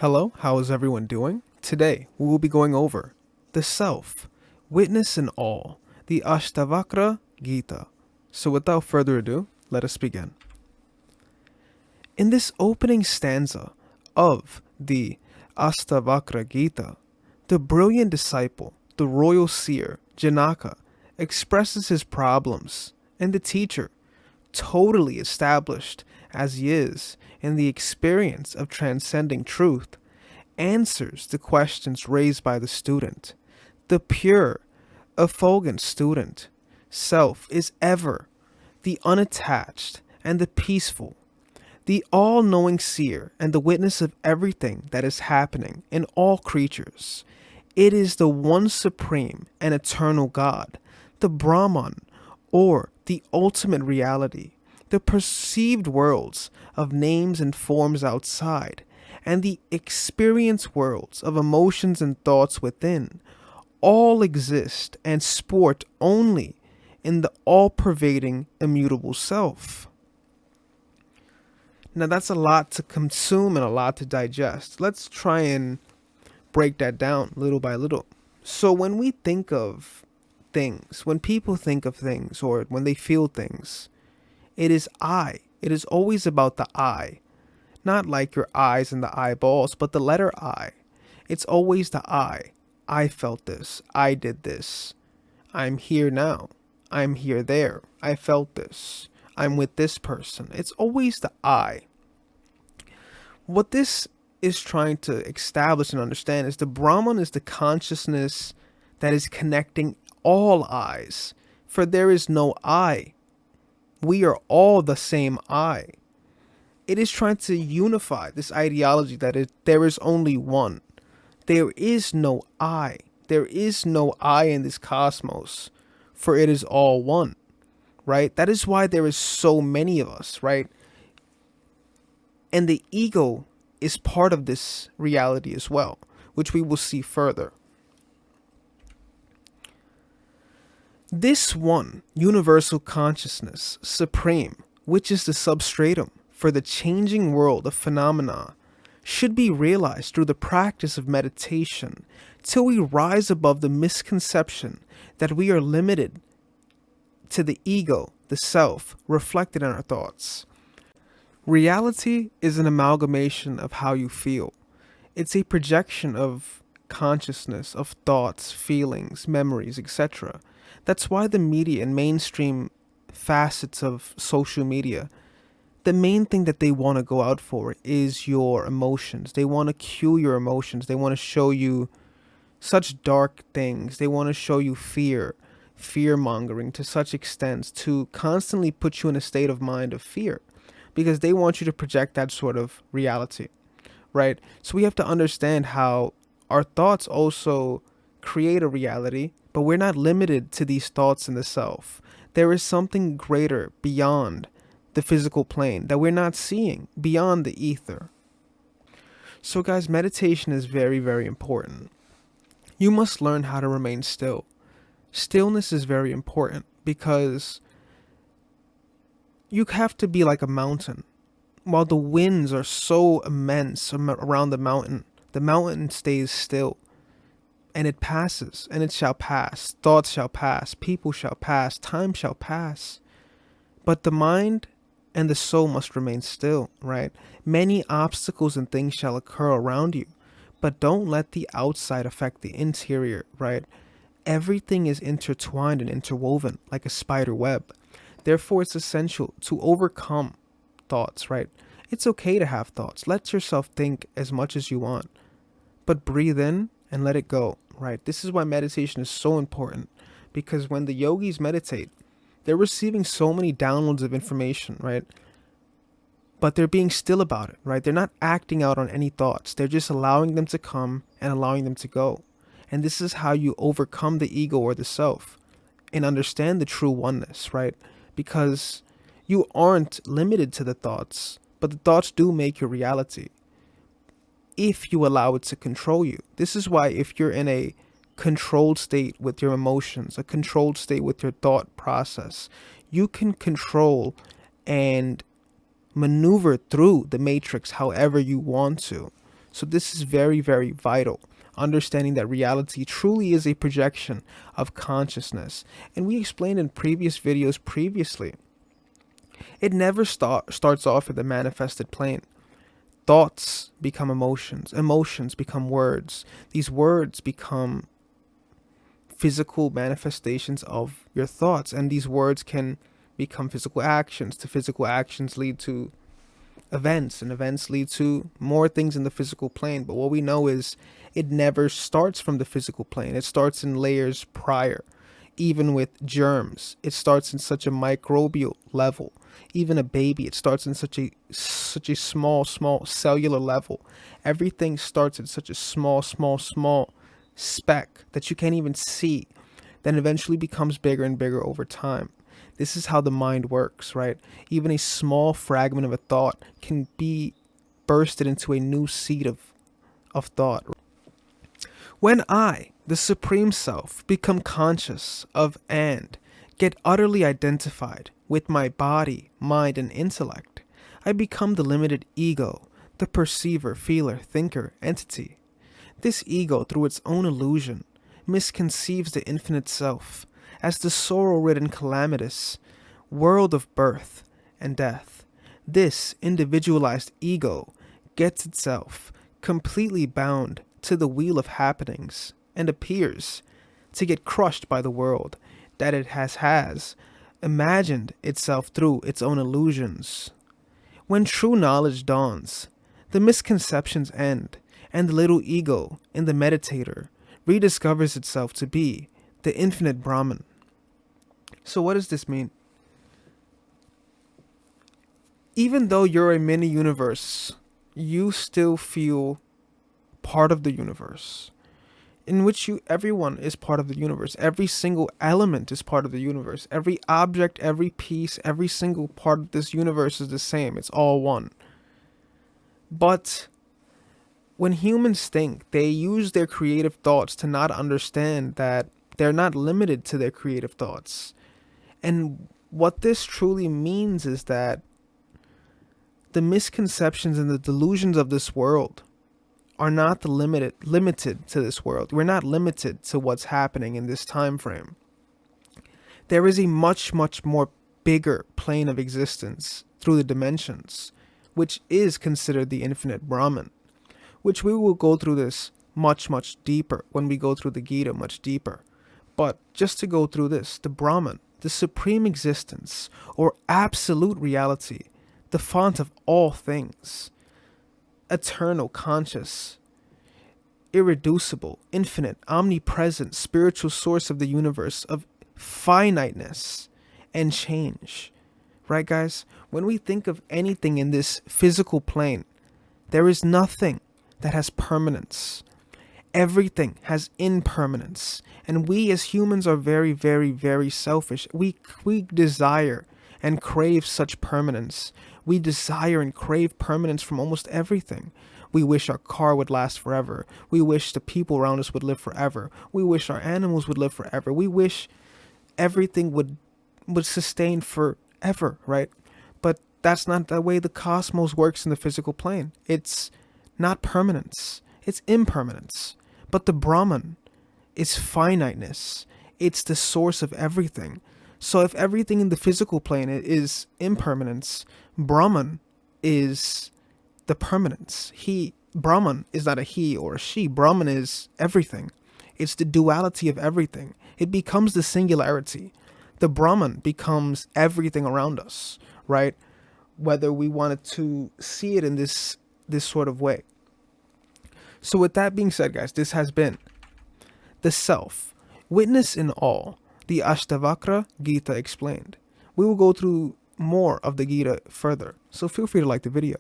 Hello, how is everyone doing? Today, we will be going over the self, witness in all, the Ashtavakra Gita. So without further ado, let us begin. In this opening stanza of the Ashtavakra Gita, the brilliant disciple, the royal seer, Janaka, expresses his problems, and the teacher, totally established as he is in the experience of transcending truth, answers the questions raised by the student. The pure, effulgent student self is ever the unattached and the peaceful, the all knowing seer and the witness of everything that is happening in all creatures. It is the one supreme and eternal God, the Brahman, or the ultimate reality, the perceived worlds of names and forms outside, and the experience worlds of emotions and thoughts within, all exist and sport only in the all pervading immutable self. Now, that's a lot to consume and a lot to digest. Let's try and break that down little by little. So, when we think of things, when people think of things, or when they feel things, it is I. It is always about the I. Not like your eyes and the eyeballs, but the letter I. It's always the I. I felt this. I did this. I'm here now. I'm here there. I felt this. I'm with this person. It's always the I. What this is trying to establish and understand is the Brahman is the consciousness that is connecting all eyes. For there is no I. We are all the same I. It is trying to unify this ideology that there is only one. There is no I. There is no I in this cosmos, for it is all one, right? That is why there is so many of us, right? And the ego is part of this reality as well, which we will see further. This one universal consciousness, supreme, which is the substratum for the changing world of phenomena, should be realized through the practice of meditation till we rise above the misconception that we are limited to the ego, the self, reflected in our thoughts. Reality is an amalgamation of how you feel. It's a projection of consciousness, of thoughts, feelings, memories, etc. That's why the media and mainstream facets of social media, the main thing that they want to go out for is your emotions. They want to cue your emotions. They want to show you such dark things. They want to show you fear mongering to such extents to constantly put you in a state of mind of fear because they want you to project that sort of reality, right? So we have to understand how our thoughts also create a reality, but we're not limited to these thoughts in the self. There is something greater beyond the physical plane that we're not seeing, beyond the ether. So guys, meditation is very, very important. You must learn how to remain still. Stillness is very important because you have to be like a mountain. While the winds are so immense around the mountain stays still. And it passes, and it shall pass. Thoughts shall pass, people shall pass, time shall pass. But the mind and the soul must remain still, right? Many obstacles and things shall occur around you, but don't let the outside affect the interior, right? Everything is intertwined and interwoven like a spider web. Therefore, it's essential to overcome thoughts, right? It's okay to have thoughts. Let yourself think as much as you want, but breathe in and let it go, right? This is why meditation is so important, because when the yogis meditate, they're receiving so many downloads of information, right? But they're being still about it, right? They're not acting out on any thoughts. They're just allowing them to come and allowing them to go. And this is how you overcome the ego or the self and understand the true oneness, right? Because you aren't limited to the thoughts, but the thoughts do make your reality if you allow it to control you. This is why if you're in a controlled state with your emotions, a controlled state with your thought process, you can control and maneuver through the matrix however you want to. So this is very, very vital. Understanding that reality truly is a projection of consciousness. And we explained in previous videos previously, it never starts off at the manifested plane. Thoughts become emotions. Emotions become words. These words become physical manifestations of your thoughts. And these words can become physical actions. To physical actions lead to events, and events lead to more things in the physical plane. But what we know is it never starts from the physical plane. It starts in layers prior. Even with germs, it starts in such a microbial level. Even a baby, it starts in such a small cellular level. Everything starts at such a small speck that you can't even see, then eventually becomes bigger and bigger over time. This is how the mind works, right? Even a small fragment of a thought can be bursted into a new seed of thought. When I, the Supreme Self, become conscious of and get utterly identified with my body, mind, and intellect, I become the limited ego, the perceiver, feeler, thinker, entity. This ego, through its own illusion, misconceives the infinite self as the sorrow-ridden calamitous world of birth and death. This individualized ego gets itself completely bound to the wheel of happenings and appears to get crushed by the world that it has imagined itself through its own illusions. When true knowledge dawns, the misconceptions end, and the little ego in the meditator rediscovers itself to be the infinite Brahman. So what does this mean? Even though you're a mini universe, you still feel part of the universe, in which everyone is part of the universe. Every single element is part of the universe. Every object, every piece, every single part of this universe is the same. It's all one. But when humans think, they use their creative thoughts to not understand that they're not limited to their creative thoughts. And what this truly means is that the misconceptions and the delusions of this world are not limited to this world. We're not limited to what's happening in this time frame. There is a much more bigger plane of existence through the dimensions, which is considered the infinite Brahman, which we will go through this much deeper when we go through the Gita much deeper. But just to go through this, the Brahman, the supreme existence or absolute reality, the font of all things, eternal, conscious, irreducible, infinite, omnipresent, spiritual source of the universe, of finiteness and change. Right, guys? When we think of anything in this physical plane, there is nothing that has permanence. Everything has impermanence. And we as humans are very selfish. We desire and crave such permanence. We desire and crave permanence from almost everything. We wish our car would last forever. We wish the people around us would live forever. We wish our animals would live forever. We wish everything would sustain forever, right? But that's not the way the cosmos works in the physical plane. It's not permanence. It's impermanence. But the Brahman is finiteness. It's the source of everything. So if everything in the physical plane is impermanence, Brahman is the permanence. Brahman is not a he or a she. Brahman is everything. It's the duality of everything. It becomes the singularity. The Brahman becomes everything around us, right? Whether we wanted to see it in this sort of way. So with that being said, guys, this has been the Self. Witness in all. The Ashtvakra Gita explained. We will go through more of the Gita further, so feel free to like the video.